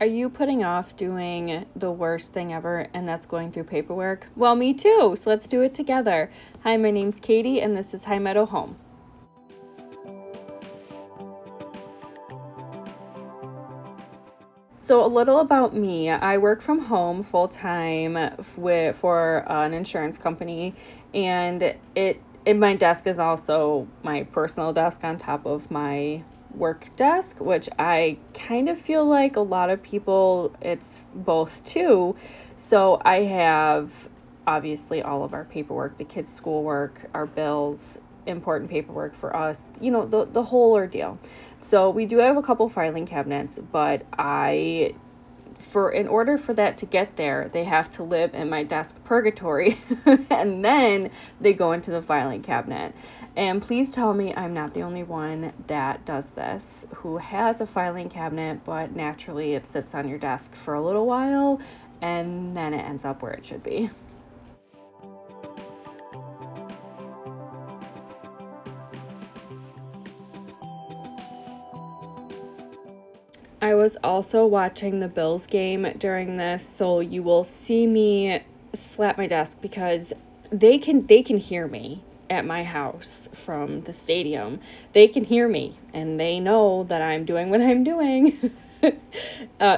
Are you putting off doing the worst thing ever, and that's going through paperwork? Well, me too, so let's do it together. Hi, my name's Katie, and this is High Meadow Home. So a little about me. I work from home full time for an insurance company, and my desk is also my personal desk on top of my work desk, which I kind of feel like a lot of people it's both too. So I have obviously all of our paperwork, the kids' schoolwork, our bills, important paperwork for us, the whole ordeal. So we do have a couple filing cabinets, but in order for that to get there, they have to live in my desk purgatory and then they go into the filing cabinet. And please tell me I'm not the only one that does this, who has a filing cabinet, but naturally it sits on your desk for a little while and then it ends up where it should be. I was also watching the Bills game during this, so you will see me slap my desk because they can hear me at my house from the stadium. They can hear me and they know that I'm doing what I'm doing.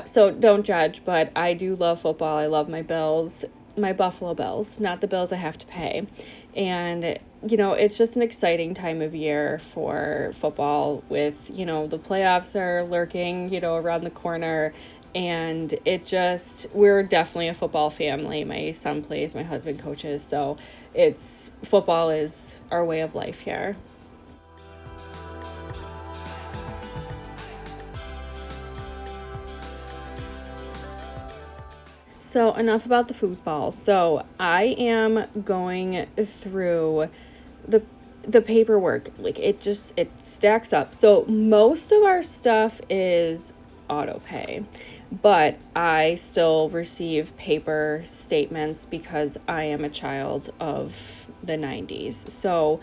So don't judge, but I do love football. I love my Bills, my Buffalo Bills, not the bills I have to pay. And, it's just an exciting time of year for football with, the playoffs are lurking, around the corner. And we're definitely a football family. My son plays, my husband coaches. So football is our way of life here. So enough about the foosball. So I am going through the the paperwork. Like it stacks up. So most of our stuff is auto pay, but I still receive paper statements because I am a child of the 90s. So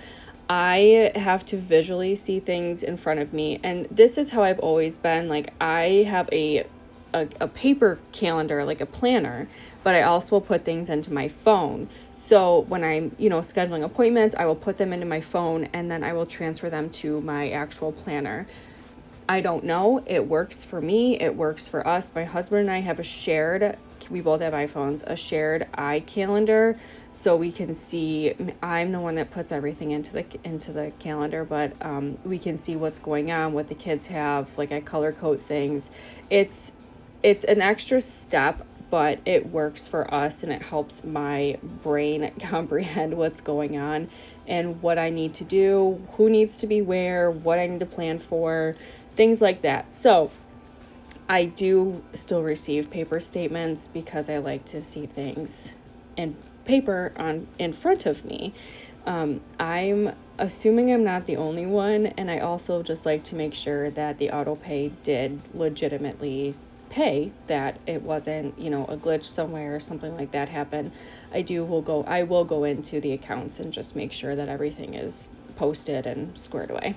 I have to visually see things in front of me. And this is how I've always been. Like I have a paper calendar, like a planner, but I also will put things into my phone. So when I'm, scheduling appointments, I will put them into my phone and then I will transfer them to my actual planner. I don't know. It works for me. It works for us. My husband and I have we both have iPhones, a shared iCalendar. So we can see, I'm the one that puts everything into the calendar, but we can see what's going on, what the kids have, like I color code things. It's an extra step, but it works for us and it helps my brain comprehend what's going on and what I need to do, who needs to be where, what I need to plan for, things like that. So I do still receive paper statements because I like to see things in paper in front of me. I'm assuming I'm not the only one, and I also just like to make sure that the auto pay did legitimately pay, that it wasn't, a glitch somewhere or something like that happened. I will go into the accounts and just make sure that everything is posted and squared away.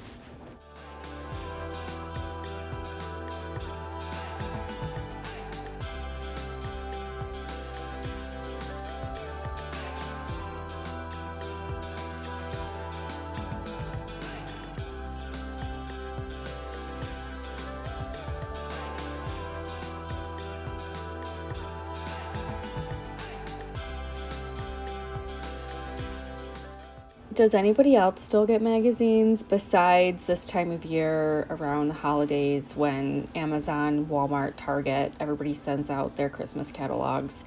Does anybody else still get magazines besides this time of year around the holidays when Amazon, Walmart, Target, everybody sends out their Christmas catalogs?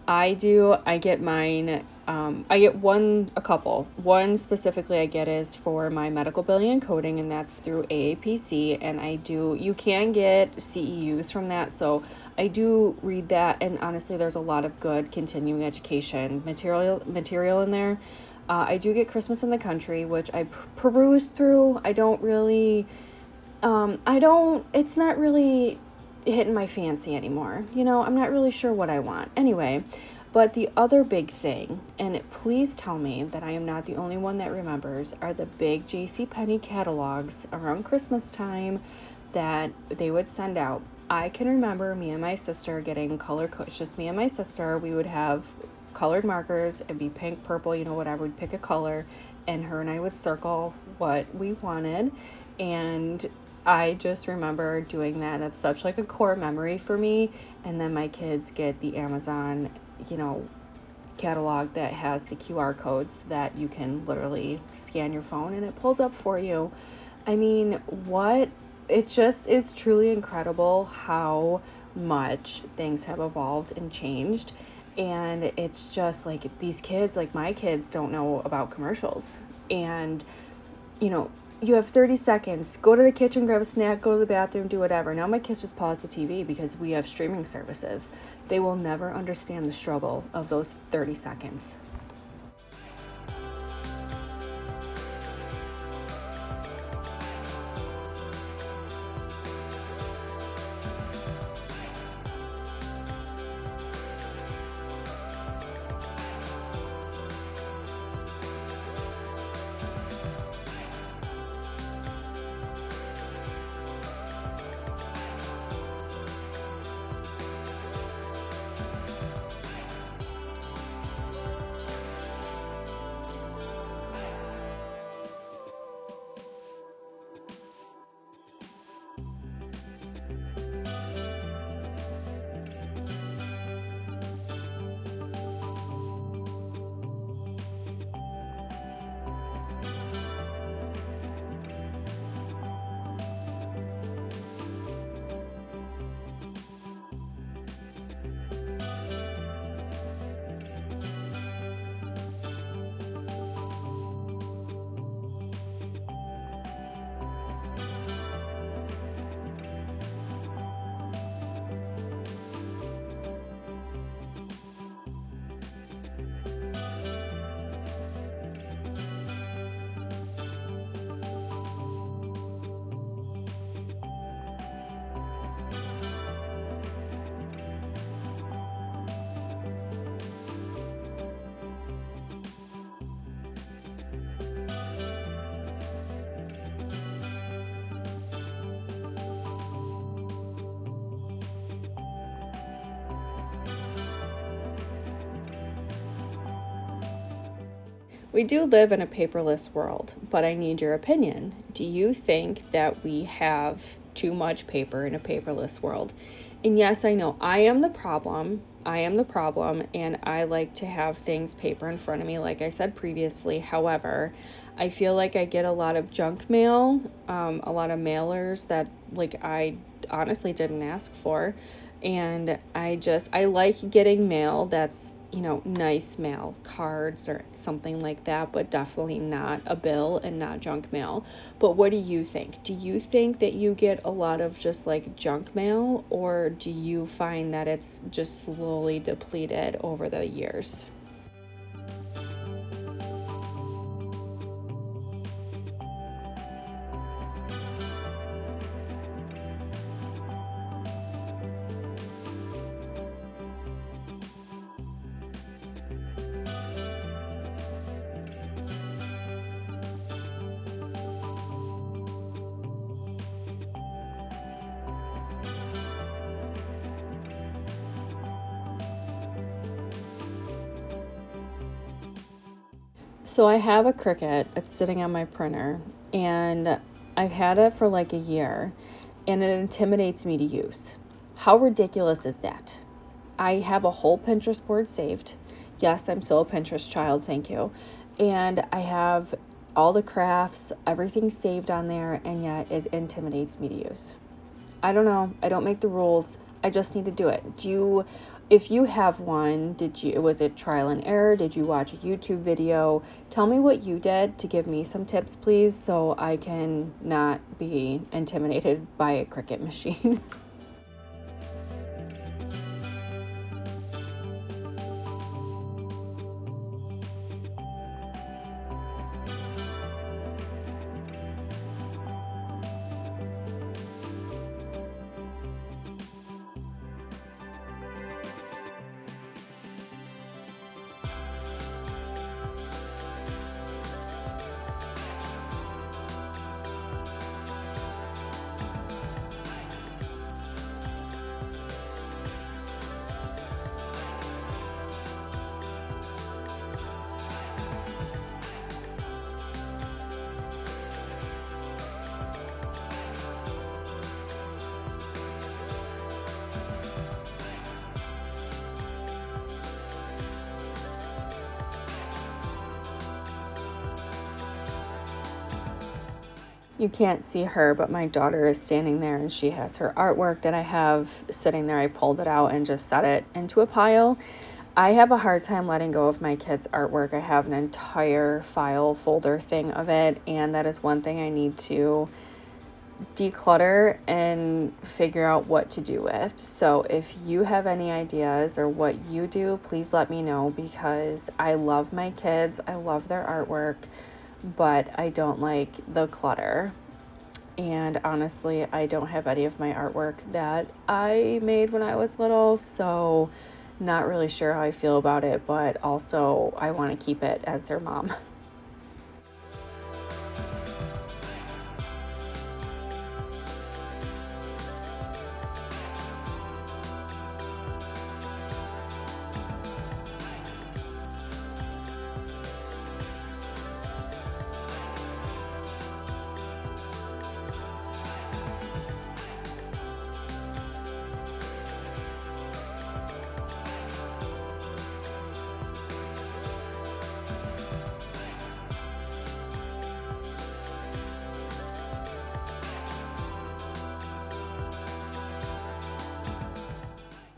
I do. I get mine. I get a couple. One specifically I get is for my medical billing and coding, and that's through AAPC. And you can get CEUs from that. So I do read that. And honestly, there's a lot of good continuing education material in there. I do get Christmas in the Country, which I peruse through. It's not really hitting my fancy anymore. I'm not really sure what I want. Anyway, but the other big thing, and please tell me that I am not the only one that remembers, are the big JCPenney catalogs around Christmas time that they would send out. I can remember me and my sister getting color it's just me and my sister. We would have colored markers. It'd be pink, purple, whatever. We'd pick a color, and her and I would circle what we wanted. And I just remember doing that. That's such like a core memory for me. And then my kids get the Amazon, catalog that has the QR codes that you can literally scan your phone and it pulls up for you. I mean, it's truly incredible how much things have evolved and changed. And it's just like these kids, like my kids, don't know about commercials. And, you have 30 seconds, go to the kitchen, grab a snack, go to the bathroom, do whatever. Now my kids just pause the TV because we have streaming services. They will never understand the struggle of those 30 seconds. We do live in a paperless world, but I need your opinion. Do you think that we have too much paper in a paperless world? And yes, I know I am the problem. And I like to have things paper in front of me, like I said previously. However, I feel like I get a lot of junk mail, a lot of mailers that like I honestly didn't ask for. And I like getting mail that's nice mail, cards or something like that, but definitely not a bill and not junk mail. But what do you think? Do you think that you get a lot of just like junk mail, or do you find that it's just slowly depleted over the years? So I have a Cricut. It's sitting on my printer, and I've had it for like a year, and it intimidates me to use. How ridiculous is that? I have a whole Pinterest board saved. Yes, I'm still a Pinterest child, thank you. And I have all the crafts, everything saved on there, and yet it intimidates me to use. I don't know. I don't make the rules. I just need to do it. If you have one, was it trial and error? Did you watch a YouTube video? Tell me what you did to give me some tips, please, so I can not be intimidated by a Cricut machine. You can't see her, but my daughter is standing there and she has her artwork that I have sitting there. I pulled it out and just set it into a pile. I have a hard time letting go of my kids' artwork. I have an entire file folder thing of it, and that is one thing I need to declutter and figure out what to do with. So if you have any ideas or what you do, please let me know, because I love my kids. I love their artwork, but I don't like the clutter. And honestly, I don't have any of my artwork that I made when I was little, so not really sure how I feel about it, but also I want to keep it as their mom.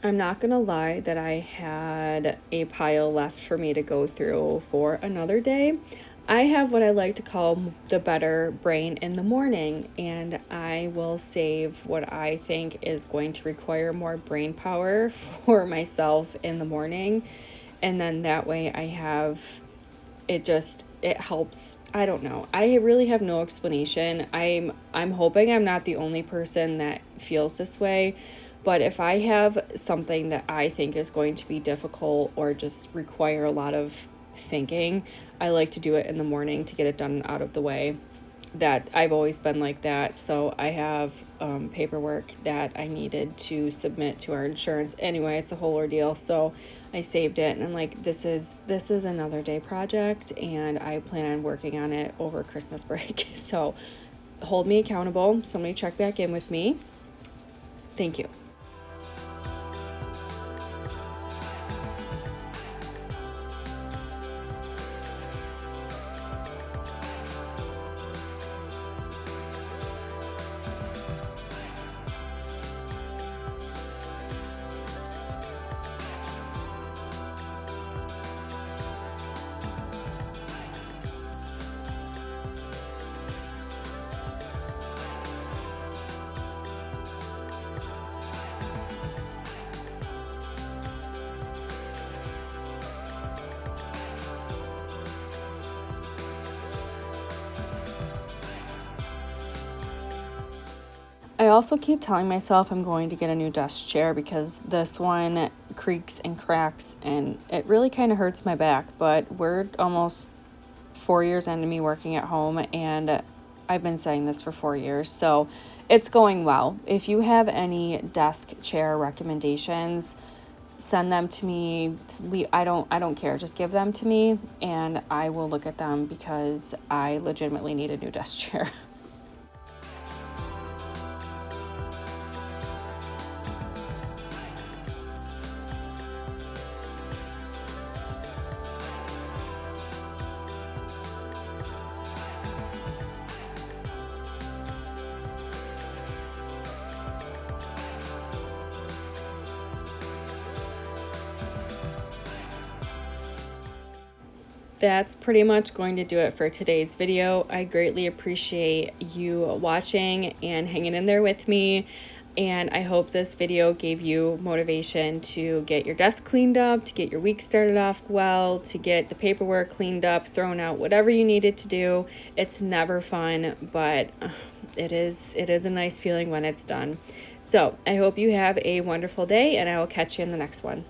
I'm not gonna lie that I had a pile left for me to go through for another day. I have what I like to call the better brain in the morning, and I will save what I think is going to require more brain power for myself in the morning. And then that way I have it helps. I don't know. I really have no explanation. I'm hoping I'm not the only person that feels this way. But if I have something that I think is going to be difficult or just require a lot of thinking, I like to do it in the morning to get it done and out of the way. That I've always been like that. So I have paperwork that I needed to submit to our insurance. Anyway, it's a whole ordeal. So I saved it, and I'm like, this is another day project, and I plan on working on it over Christmas break. So hold me accountable. Somebody check back in with me. Thank you. I also keep telling myself I'm going to get a new desk chair because this one creaks and cracks and it really kind of hurts my back. But we're almost 4 years into me working at home, and I've been saying this for 4 years, so it's going well. If you have any desk chair recommendations, send them to me. I don't care. Just give them to me and I will look at them, because I legitimately need a new desk chair. That's pretty much going to do it for today's video. I greatly appreciate you watching and hanging in there with me. And I hope this video gave you motivation to get your desk cleaned up, to get your week started off well, to get the paperwork cleaned up, thrown out, whatever you needed to do. It's never fun, but it is a nice feeling when it's done. So I hope you have a wonderful day, and I will catch you in the next one.